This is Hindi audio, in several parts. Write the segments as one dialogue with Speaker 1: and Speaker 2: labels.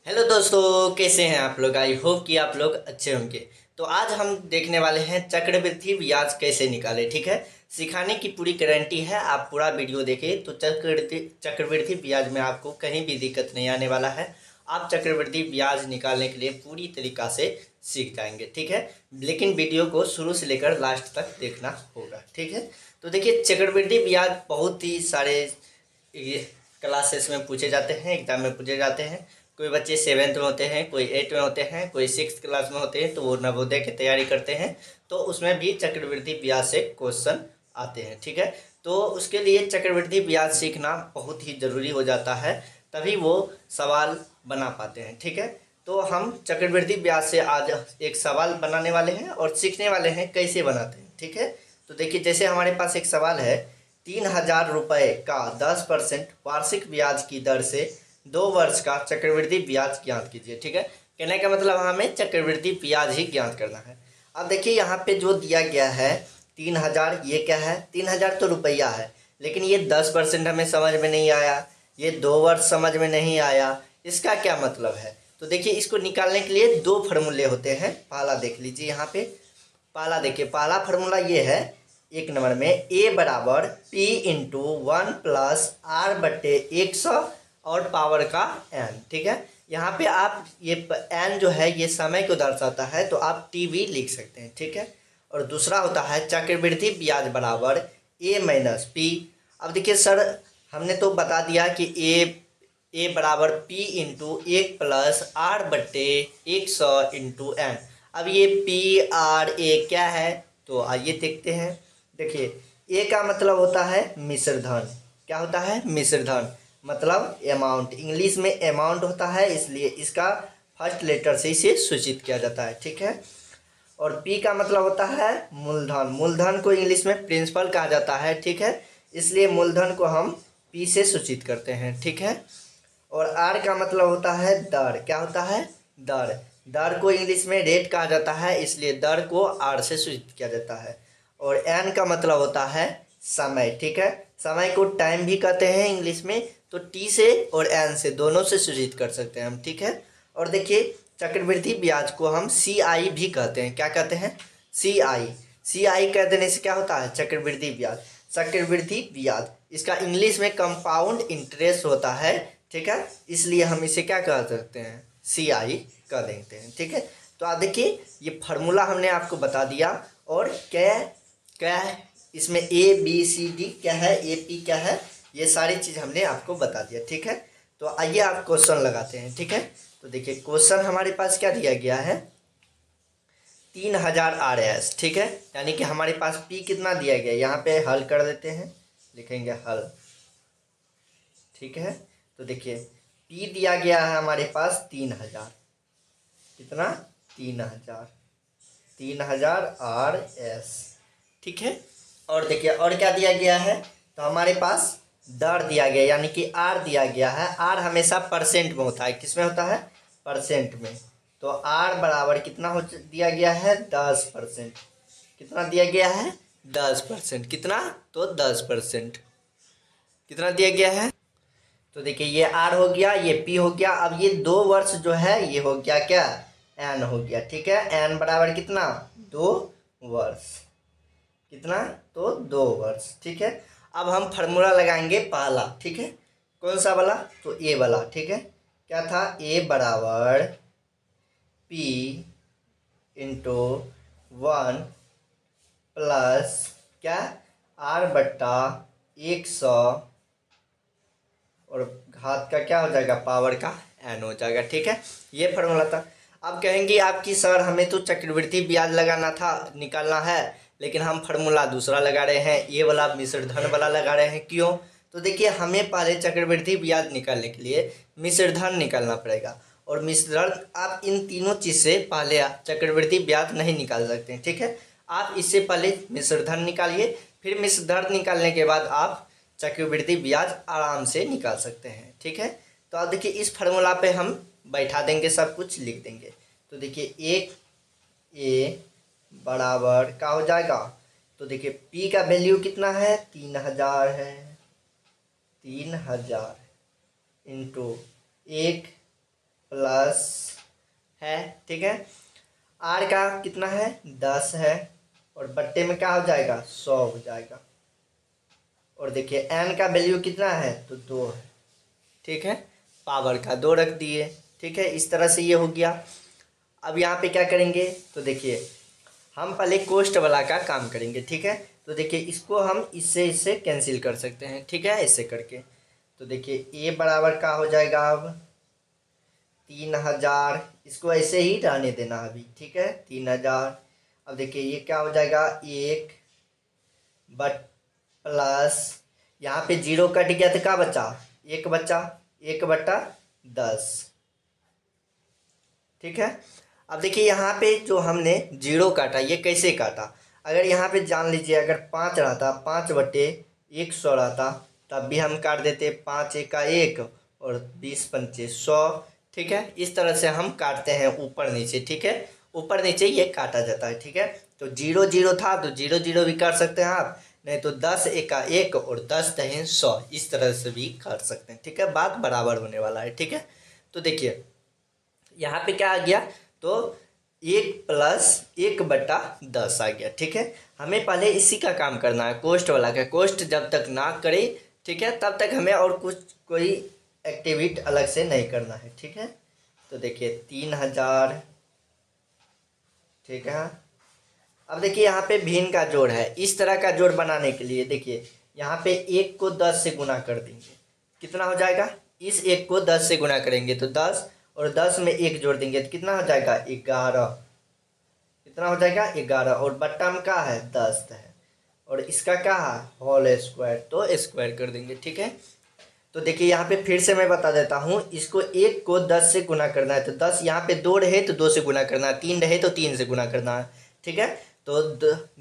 Speaker 1: हेलो दोस्तों, कैसे हैं आप लोग। आई होप कि आप लोग अच्छे होंगे। तो आज हम देखने वाले हैं चक्रवृद्धि ब्याज कैसे निकालें। ठीक है, सिखाने की पूरी गारंटी है। आप पूरा वीडियो देखें तो चक्रवृद्धि ब्याज में आपको कहीं भी दिक्कत नहीं आने वाला है। आप चक्रवृद्धि ब्याज निकालने के लिए पूरी तरीक़ा से सीख जाएंगे। ठीक है, लेकिन वीडियो को शुरू से लेकर लास्ट तक देखना होगा। ठीक है, तो देखिए चक्रवृद्धि ब्याज बहुत ही सारे ये क्लासेस में पूछे जाते हैं, एग्जाम में पूछे जाते हैं। कोई बच्चे 7th में होते हैं, कोई 8th में होते हैं, कोई 6th क्लास में होते हैं, तो वो नवोदय की तैयारी करते हैं तो उसमें भी चक्रवृद्धि ब्याज से क्वेश्चन आते हैं। ठीक है, तो उसके लिए चक्रवृद्धि ब्याज सीखना बहुत ही ज़रूरी हो जाता है, तभी वो सवाल बना पाते हैं। ठीक है, तो हम चक्रवृद्धि ब्याज से आज एक सवाल बनाने वाले हैं और सीखने वाले हैं कैसे बनाते हैं। ठीक है, तो देखिए जैसे हमारे पास एक सवाल है, 3000 रुपये का 10% वार्षिक ब्याज की दर से 2 वर्ष का चक्रवृद्धि ब्याज ज्ञात कीजिए। ठीक है, कहने का मतलब हमें चक्रवृद्धि ब्याज ही ज्ञात करना है। अब देखिए यहाँ पे जो दिया गया है 3000, ये क्या है, 3000 तो रुपया है, लेकिन ये 10% हमें समझ में नहीं आया, ये 2 वर्ष समझ में नहीं आया, इसका क्या मतलब है। तो देखिए इसको निकालने के लिए दो फार्मूले होते हैं। पहला देख लीजिए यहाँ पे, पहला देखिए, पहला फार्मूला ये है 1 नंबर में, ए बराबर पी इंटू 1+r/100 और पावर का n। ठीक है, यहाँ पे आप ये n जो है ये समय को दर्शाता है, तो आप टी लिख सकते हैं। ठीक है, और दूसरा होता है चक्रवृद्धि ब्याज बराबर a-p। अब देखिए सर, हमने तो बता दिया कि ए बराबर p into 1+r/100 into n। अब ये p/r/a क्या है, तो आइए देखते हैं। देखिए ए का मतलब होता है मिश्र धन। क्या होता है, मिश्र धन, मतलब अमाउंट। इंग्लिश में अमाउंट होता है, इसलिए इसका फर्स्ट लेटर से इसे सूचित किया जाता है। ठीक है, और पी का मतलब होता है मूलधन। मूलधन को इंग्लिश में प्रिंसिपल कहा जाता है। ठीक है, इसलिए मूलधन को हम पी से सूचित करते हैं। ठीक है, और आर का मतलब होता है दर। क्या होता है, दर। दर को इंग्लिश में रेट कहा जाता है, इसलिए दर को आर से सूचित किया जाता है। और एन का मतलब होता है समय। ठीक है, समय को टाइम भी कहते हैं इंग्लिश में, तो टी से और एन से दोनों से सूचित कर सकते हैं हम। ठीक है, और देखिए चक्रवृद्धि ब्याज को हम CI भी कहते हैं। क्या कहते हैं, CI कह देने से क्या होता है, चक्रवृद्धि ब्याज। चक्रवृद्धि ब्याज इसका इंग्लिश में कंपाउंड इंटरेस्ट होता है। ठीक है, इसलिए हम इसे क्या कह सकते हैं, CI कह देते हैं। ठीक है, तो आप देखिए ये फार्मूला हमने आपको बता दिया, और क्या क्या है इसमें ABCD क्या है, AP क्या है, ये सारी चीज़ हमने आपको बता दिया। ठीक है, तो आइए आप क्वेश्चन लगाते हैं। ठीक है, तो देखिए क्वेश्चन हमारे पास क्या दिया गया है, 3000 RS। ठीक है, यानी कि हमारे पास P कितना दिया गया, यहाँ पे हल कर देते हैं, लिखेंगे हल। ठीक है, तो देखिए P दिया गया है हमारे पास 3000, कितना, 3000 RS। ठीक है, और देखिए और क्या दिया गया है, तो हमारे पास दर दिया गया, यानी कि आर दिया गया है। आर हमेशा परसेंट में होता है, किसमें होता है, परसेंट में। तो आर बराबर कितना हो दिया गया है, 10%। कितना दिया गया है, 10%। कितना, तो 10% कितना दिया गया है। तो देखिए ये आर हो गया, ये पी हो गया। अब ये 2 वर्ष जो है ये हो गया क्या, एन हो गया। ठीक है, एन बराबर कितना, 2 वर्ष। कितना, तो 2 वर्ष। ठीक है, अब हम फार्मूला लगाएंगे पहला। ठीक है, कौन सा वाला, तो ए वाला। ठीक है, क्या था, ए बराबर पी इंटू 1+ क्या, r/100 और घात का क्या हो जाएगा, पावर का n हो जाएगा। ठीक है, ये फार्मूला था। अब कहेंगे आपकी सर हमें तो चक्रवृद्धि ब्याज लगाना था, निकालना है, लेकिन हम फार्मूला दूसरा लगा रहे हैं, ये वाला मिश्र धन वाला लगा रहे हैं। क्यों, तो देखिए हमें पहले चक्रवृद्धि ब्याज निकालने के लिए मिश्र धन निकालना पड़ेगा, और मिश्र धन आप इन तीनों चीज़ से पहले आप चक्रवृद्धि ब्याज नहीं निकाल सकते हैं। ठीक है, आप इससे पहले मिश्र धन निकालिए, फिर मिश्र धन निकालने के बाद आप चक्रवृद्धि ब्याज आराम से निकाल सकते हैं। ठीक है, तो आप देखिए इस फार्मूला पे हम बैठा देंगे, सब कुछ लिख देंगे। तो देखिए एक ए बराबर क्या हो जाएगा, तो देखिए पी का वैल्यू कितना है, 3000 है, 3000 इंटू 1 प्लस है, ठीक है। आर का कितना है 10 है, और बट्टे में क्या हो जाएगा 100 हो जाएगा। और देखिए एन का वैल्यू कितना है तो 2 है, ठीक है। पावर का 2 रख दिए, ठीक है। इस तरह से ये हो गया। अब यहाँ पे क्या करेंगे तो देखिए हम पहले कोष्ट वाला का काम करेंगे, ठीक है। तो देखिए इसको हम इससे कैंसिल कर सकते हैं, ठीक है, ऐसे करके। तो देखिए ए बराबर का हो जाएगा अब 3000, इसको ऐसे ही रहने देना अभी, ठीक है 3000। अब देखिए ये क्या हो जाएगा 1 बट प्लस यहाँ पे 0 कट गया तो क्या बचा 1 बचा, 1/10, ठीक है। अब देखिए यहाँ पे जो हमने 0 काटा ये कैसे काटा, अगर यहाँ पे जान लीजिए अगर 5 रहता 5/100 रहता तब भी हम काट देते, 5 एका 1 और 20 पंचे 100, ठीक है। इस तरह से हम काटते हैं ऊपर नीचे, ठीक है, ऊपर नीचे ये काटा जाता है, ठीक है। तो 0 0 था तो 0 0 भी काट सकते हैं आप, नहीं तो 10 एका 1 और 10 दहें 100, इस तरह से भी काट सकते हैं, ठीक है। बात बराबर होने वाला है, ठीक है। तो देखिए यहाँ पे क्या आ गया तो 1+1/10 आ गया, ठीक है। हमें पहले इसी का काम करना है, कोष्ट वाला का। कोष्ट जब तक ना करे, ठीक है, तब तक हमें और कुछ कोई एक्टिविटी अलग से नहीं करना है, ठीक है। तो देखिए 3000, ठीक है। अब देखिए यहाँ पे भिन्न का जोड़ है, इस तरह का जोड़ बनाने के लिए देखिए यहाँ पे 1 को 10 से गुना कर देंगे, कितना हो जाएगा, इस 1 को 10 से गुना करेंगे तो 10, और 10 में 1 जोड़ देंगे तो कितना हो जाएगा 11, कितना हो जाएगा 11, और बट्टा में क्या है 10 है, और इसका क्या है होल स्क्वायर, तो स्क्वायर कर देंगे, ठीक है। तो देखिए यहाँ पे फिर से मैं बता देता हूँ, इसको 1 को 10 से गुना करना है तो 10, यहाँ पे 2 रहे तो 2 से गुना करना है, 3 रहे तो 3 से गुना करना है, ठीक है। तो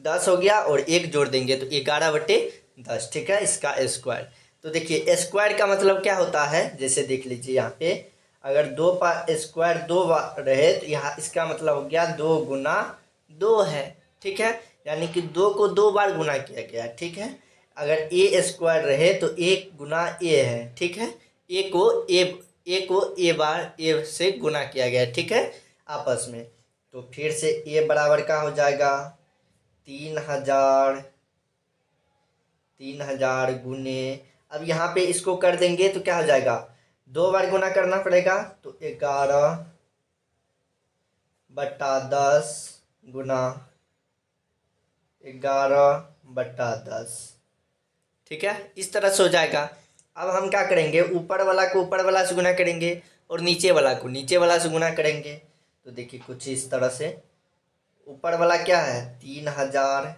Speaker 1: 10 हो गया और 1 जोड़ देंगे तो 11/10, ठीक है, इसका स्क्वायर। तो देखिए स्क्वायर का मतलब क्या होता है, जैसे देख लीजिए यहाँ पे अगर 2 का स्क्वायर 2 रहे तो यहाँ इसका मतलब हो गया 2 गुना 2 है, ठीक है, यानी कि 2 को 2 बार गुना किया गया, ठीक है। अगर ए स्क्वायर रहे तो 1 गुना ए है, ठीक है, ए बार ए से गुना किया गया, ठीक है, आपस में। तो फिर से ए बराबर का हो जाएगा 3000 गुने, अब यहाँ पे इसको कर देंगे तो क्या हो जाएगा 2 बार गुना करना पड़ेगा तो 11/10 गुना 11/10, ठीक है, इस तरह से हो जाएगा। अब हम क्या करेंगे ऊपर वाला को ऊपर वाला से गुना करेंगे और नीचे वाला को नीचे वाला से गुना करेंगे। तो देखिए कुछ इस तरह से, ऊपर वाला क्या है 3000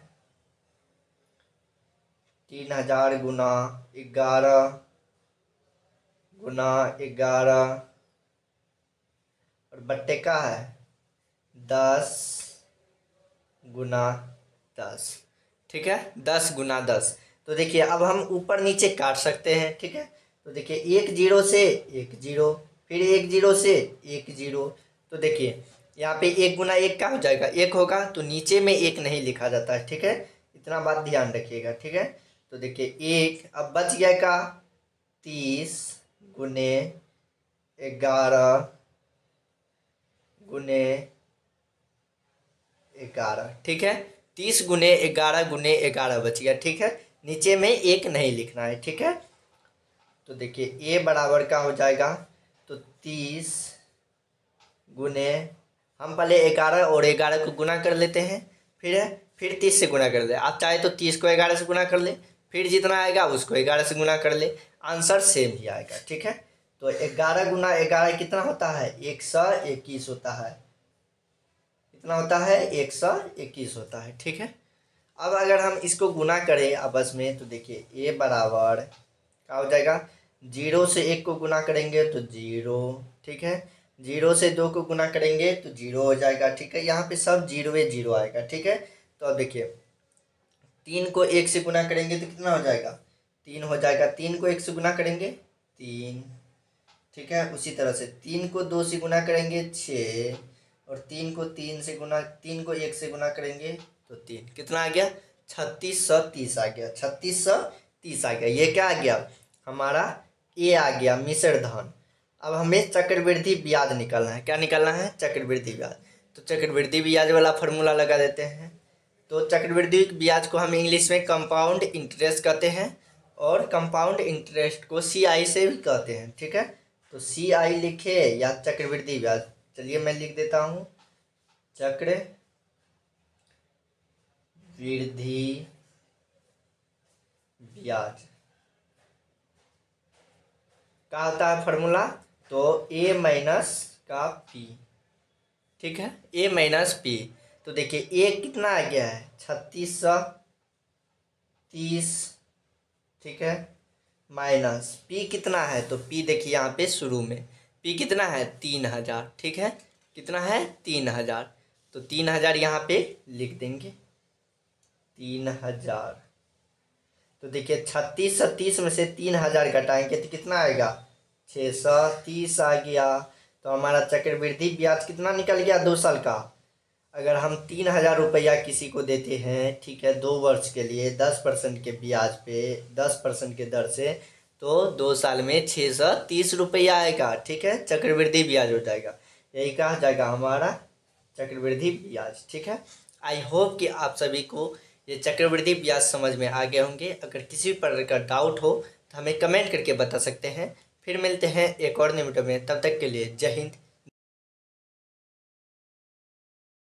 Speaker 1: गुना 11 और बट्टे का है 10 गुना 10, ठीक है, 10 गुना 10। तो देखिए अब हम ऊपर नीचे काट सकते हैं, ठीक है। तो देखिए 1 0 से 1 0, फिर 1 0 से 1 0। तो देखिए यहाँ पे 1 गुना 1 का हो जाएगा 1 होगा, तो नीचे में 1 नहीं लिखा जाता है, ठीक है, इतना बात ध्यान रखिएगा, ठीक है। तो देखिए 1 अब बच गया का 30 गुने 11 गुने 11, ठीक है, 30 गुने 11 बच गया, ठीक है, नीचे में 1 नहीं लिखना है, ठीक है। तो देखिए ए बराबर का हो जाएगा तो 30 गुने, हम पहले 11 और 11 को गुना कर लेते हैं, फिर 30 से गुना कर ले, आप चाहे तो 30 को 11 से गुना कर ले, फिर जितना आएगा उसको 11 से गुना कर ले, आंसर सेम ही आएगा, ठीक है। तो 11 गुना 11 कितना होता है 121 होता है, कितना होता है 121 होता है, ठीक है। अब अगर हम इसको गुना करें आपस में तो देखिए ए बराबर क्या हो जाएगा, 0 से 1 को गुना करेंगे तो 0, ठीक है, 0 से 2 को गुना करेंगे तो 0 हो जाएगा, ठीक है, यहाँ पे सब 0 आएगा, ठीक है। तो अब देखिए 3 को 1 से गुना करेंगे तो कितना हो जाएगा 3 हो जाएगा, 3 को 1 से गुना करेंगे 3, ठीक है। उसी तरह से 3 को 2 से गुना करेंगे 6, और 3 को 1 से गुना करेंगे तो 3, कितना आ गया 3630 आ गया, 3630 आ गया। ये क्या आ गया हमारा ए आ गया मिश्र धन। अब हमें चक्रवृद्धि ब्याज निकालना है। क्या निकालना है? चक्रवृद्धि ब्याज। तो चक्रवृद्धि ब्याज वाला फॉर्मूला लगा देते हैं। तो चक्रवृद्धि ब्याज को हम इंग्लिश में कंपाउंड इंटरेस्ट कहते हैं और कंपाउंड इंटरेस्ट को CI से भी कहते हैं। ठीक है, तो CI लिखे या चक्रवृद्धि ब्याज। चलिए मैं लिख देता हूँ चक्रवृद्धि ब्याज क्या होता है फॉर्मूला? तो A माइनस का P। ठीक है, A माइनस P। तो देखिए A कितना आ गया है? 3630। ठीक है, माइनस P कितना है? तो P देखिए यहाँ पे शुरू में P कितना है? 3000। ठीक है, कितना है? 3000। तो 3000 यहाँ पे लिख देंगे 3000। तो देखिए 3630 में से 3000 घटाएंगे तो कितना आएगा? 630 आ गया। तो हमारा चक्रवृद्धि ब्याज कितना निकल गया? 2 साल का। अगर हम 3000 रुपया किसी को देते हैं, ठीक है, 2 वर्ष के लिए 10% के ब्याज पे 10% के दर से, तो 2 साल में 630 रुपया आएगा। ठीक है, चक्रवृद्धि ब्याज हो जाएगा। यही कहा जाएगा हमारा चक्रवृद्धि ब्याज। ठीक है, आई होप कि आप सभी को ये चक्रवृद्धि ब्याज समझ में आ गए होंगे। अगर किसी प्रकार का डाउट हो तो हमें कमेंट करके बता सकते हैं। फिर मिलते हैं एक और वीडियो में, तब तक के लिए जय हिंद।